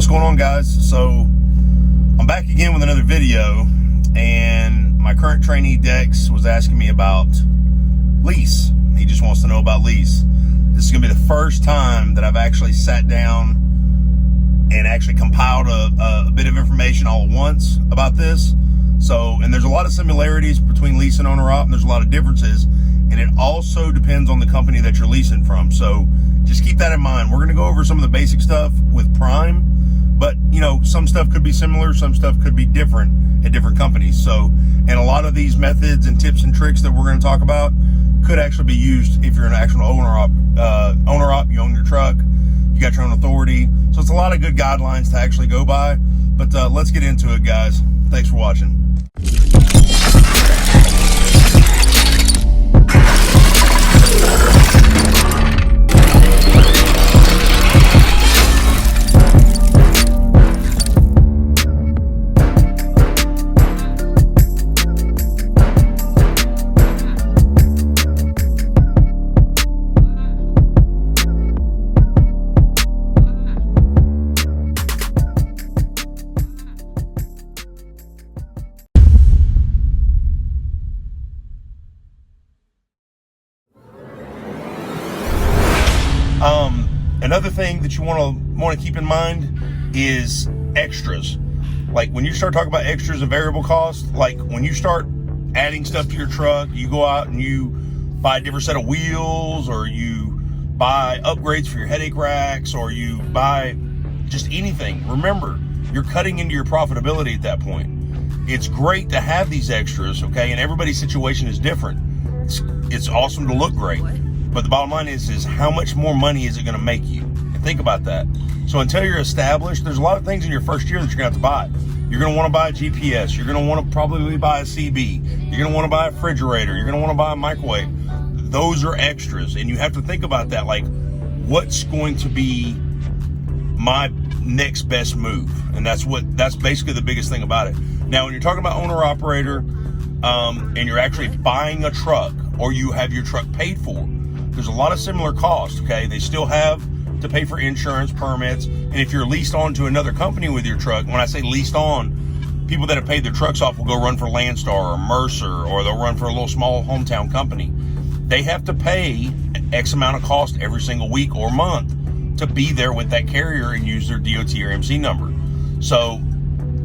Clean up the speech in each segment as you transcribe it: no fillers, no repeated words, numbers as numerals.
What's going on, guys? So I'm back again with another video, and my current trainee Dex was asking me about lease. He just wants to know about lease. This is gonna be the first time that I've actually sat down and actually compiled a bit of information all at once about this. So, and there's a lot of similarities between lease and owner op, and there's a lot of differences, and it also depends on the company that you're leasing from. So just keep that in mind. We're gonna go over some of the basic stuff with Prime, but you know, some stuff could be similar, some stuff could be different at different companies. So, and a lot of these methods and tips and tricks that we're gonna talk about could actually be used if you're an actual owner op, you own your truck, you got your own authority. So it's a lot of good guidelines to actually go by, but let's get into it, guys. Thanks for watching. Another thing that you want to keep in mind is extras. Like when you start talking about extras and variable cost, like when you start adding stuff to your truck, you go out and you buy a different set of wheels, or you buy upgrades for your headache racks, or you buy just anything. Remember, you're cutting into your profitability at that point. It's great to have these extras, okay? And everybody's situation is different. It's awesome to look great. But the bottom line is how much more money is it going to make you? And think about that. So until you're established, there's a lot of things in your first year that you're going to have to buy. You're going to want to buy a GPS. You're going to want to probably buy a CB. You're going to want to buy a refrigerator. You're going to want to buy a microwave. Those are extras. And you have to think about that. Like, what's going to be my next best move? And that's basically the biggest thing about it. Now, when you're talking about owner operator, and you're actually buying a truck, or you have your truck paid for, there's a lot of similar costs, okay? They still have to pay for insurance, permits, and if you're leased on to another company with your truck, when I say leased on, people that have paid their trucks off will go run for Landstar or Mercer, or they'll run for a little small hometown company. They have to pay X amount of cost every single week or month to be there with that carrier and use their DOT or MC number. So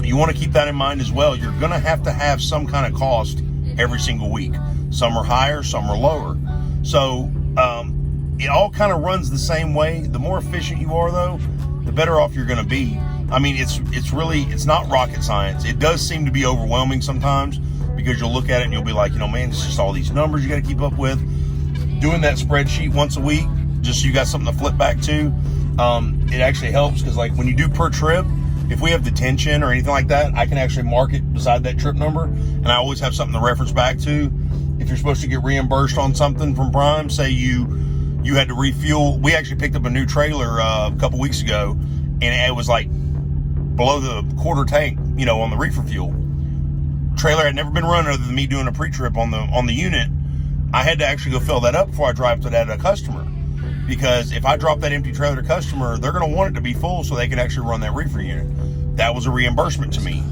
you want to keep that in mind as well. You're going to have some kind of cost every single week. Some are higher, some are lower. So it all kind of runs the same way. The more efficient you are, though, the better off you're going to be. I mean, it's not rocket science. It does seem to be overwhelming sometimes, because you'll look at it and you'll be like, man, it's just all these numbers you got to keep up with. Doing that spreadsheet once a week, just so you got something to flip back to, it actually helps, because like when you do per trip, if we have detention or anything like that, I can actually mark it beside that trip number, and I always have something to reference back to. If you're supposed to get reimbursed on something from Prime, say you had to refuel. We actually picked up a new trailer a couple weeks ago, and it was like below the quarter tank, on the reefer fuel. Trailer had never been run other than me doing a pre-trip on the unit. I had to actually go fill that up before I drive to that customer, because if I drop that empty trailer to customer, they're going to want it to be full so they can actually run that reefer unit. That was a reimbursement to me.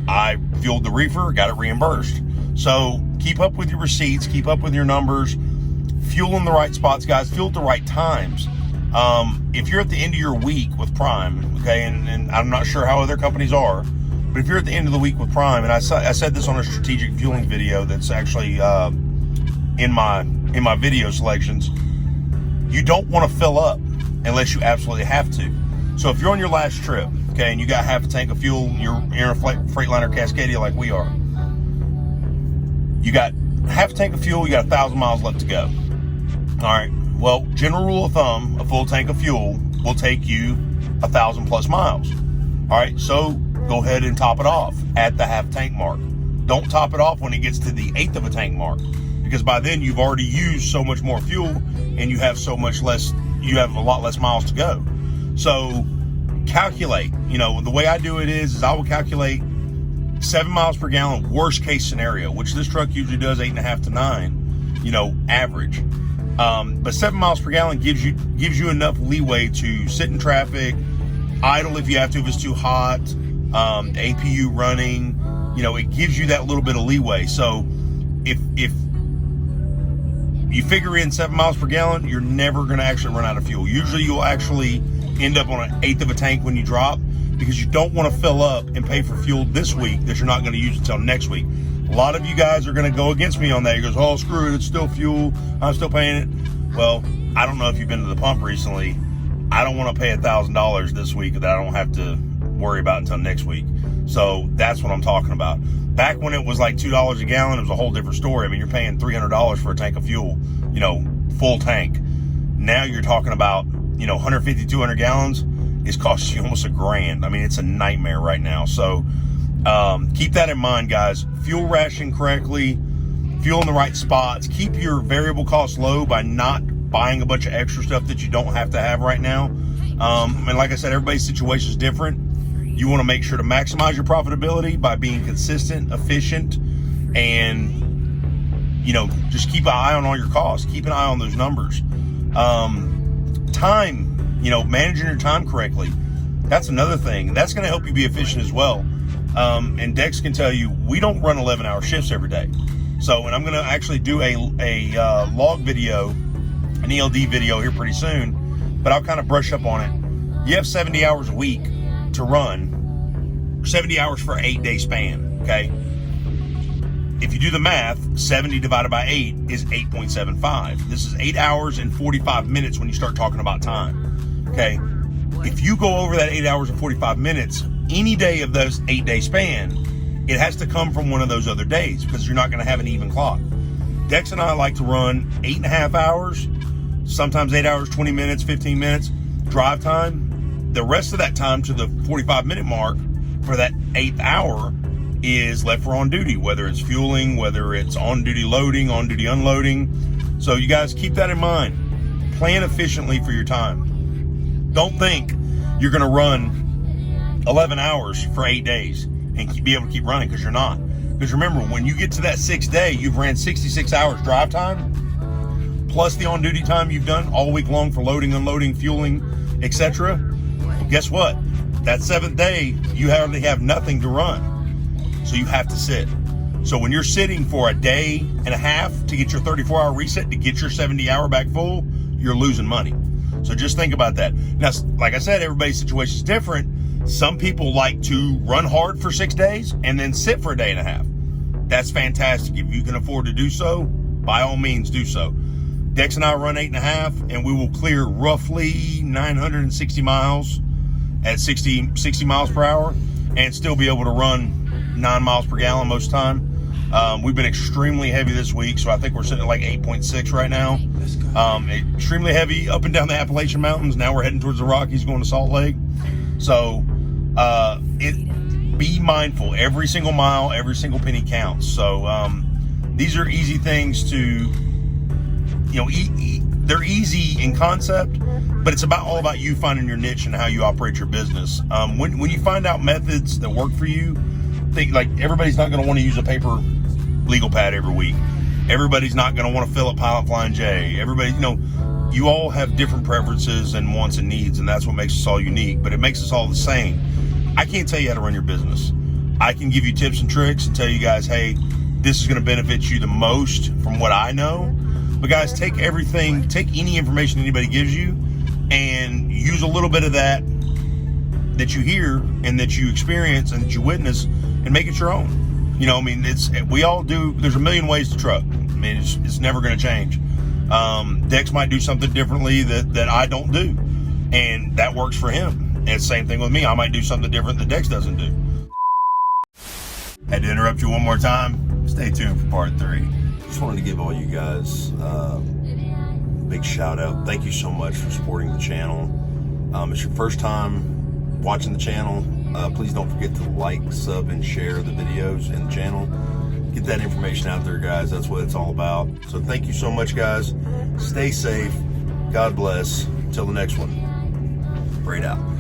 I fueled the reefer, got it reimbursed. So keep up with your receipts, keep up with your numbers, fuel in the right spots, guys, fuel at the right times. If you're at the end of your week with Prime, okay, and I'm not sure how other companies are, but if you're at the end of the week with Prime, and I said this on a strategic fueling video that's actually in my video selections, you don't want to fill up unless you absolutely have to. So if you're on your last trip, okay, and you got half a tank of fuel, you're in a Freightliner Cascadia like we are, you got half a tank of fuel, you got 1,000 miles left to go. All right, well, general rule of thumb, a full tank of fuel will take you 1,000 plus miles. All right, so go ahead and top it off at the half tank mark. Don't top it off when it gets to the 1/8 of a tank mark, because by then you've already used so much more fuel and you have a lot less miles to go. So calculate, the way I do it is I will calculate 7 miles per gallon, worst case scenario, which this truck usually does 8.5 to 9, average. But 7 miles per gallon gives you enough leeway to sit in traffic, idle if you have to, if it's too hot, the APU running, you know, it gives you that little bit of leeway. So if you figure in 7 miles per gallon, you're never going to actually run out of fuel. Usually you'll actually end up on 1/8 of a tank when you drop, because you don't want to fill up and pay for fuel this week that you're not going to use until next week. A lot of you guys are going to go against me on that. You goes, oh, screw it, it's still fuel, I'm still paying it. Well, I don't know if you've been to the pump recently. I don't want to pay $1,000 this week that I don't have to worry about until next week. So that's what I'm talking about. Back when it was like $2 a gallon, it was a whole different story. I mean, you're paying $300 for a tank of fuel, you know, full tank. Now you're talking about, you know, 150, 200 gallons is costing you almost $1,000. I mean, it's a nightmare right now. So keep that in mind, guys. Fuel ration correctly, fuel in the right spots. Keep your variable costs low by not buying a bunch of extra stuff that you don't have to have right now. And like I said, everybody's situation is different. You want to make sure to maximize your profitability by being consistent, efficient, and, you know, just keep an eye on all your costs. Keep an eye on those numbers. Time, you know, managing your time correctly. That's another thing. That's going to help you be efficient as well. And Dex can tell you, we don't run 11-hour shifts every day. So, and I'm going to actually do a log video, an ELD video here pretty soon, but I'll kind of brush up on it. You have 70 hours a week to run, 70 hours for an 8-day span, okay? If you do the math, 70 divided by 8 is 8.75. This is 8 hours and 45 minutes when you start talking about time, okay? If you go over that 8 hours and 45 minutes, any day of those 8-day span, it has to come from one of those other days, because you're not going to have an even clock. Dex and I like to run 8.5 hours, sometimes 8 hours, 20 minutes, 15 minutes drive time. The rest of that time to the 45-minute mark for that 8th hour is left for on duty, whether it's fueling, whether it's on duty loading, on duty unloading. So you guys keep that in mind. Plan efficiently for your time. Don't think you're going to run 11 hours for 8 days and be able to keep running, because you're not. Because remember, when you get to that 6th day, you've ran 66 hours drive time, plus the on-duty time you've done all week long for loading, unloading, fueling, etc. Guess what? That 7th day, you hardly have nothing to run. So you have to sit. So when you're sitting for a day and a half to get your 34-hour reset, to get your 70-hour back full, you're losing money. So just think about that. Now, like I said, everybody's situation is different. Some people like to run hard for 6 days and then sit for a day and a half. That's fantastic. If you can afford to do so, by all means do so. Dex and I run 8.5, and we will clear roughly 960 miles at 60 miles per hour and still be able to run 9 miles per gallon most time. We've been extremely heavy this week, so I think we're sitting at like 8.6 right now. Extremely heavy up and down the Appalachian Mountains. Now we're heading towards the Rockies, going to Salt Lake. So be mindful. Every single mile, every single penny counts. So these are easy things to, you know, they're easy in concept, but it's all about you finding your niche and how you operate your business. When you find out methods that work for you, think, like, everybody's not going to want to use a paper legal pad every week. Everybody's not going to want to fill up Pilot Flying J. Everybody, you know, you all have different preferences and wants and needs, and that's what makes us all unique, but it makes us all the same. I can't tell you how to run your business. I can give you tips and tricks and tell you guys, hey, this is going to benefit you the most from what I know. But guys, take any information anybody gives you and use a little bit of that you hear and that you experience and that you witness and make it your own. You know, I mean, we all do. There's a million ways to truck. I mean, it's never going to change. Dex might do something differently that I don't do, and that works for him. And same thing with me. I might do something different that Dex doesn't do. Had to interrupt you one more time. Stay tuned for part 3. Just wanted to give all you guys a big shout out. Thank you so much for supporting the channel. It's your first time watching the channel. Please don't forget to like, sub, and share the videos and the channel. Get that information out there, guys. That's what it's all about. So thank you so much, guys. Stay safe. God bless. Until the next one. Braid out.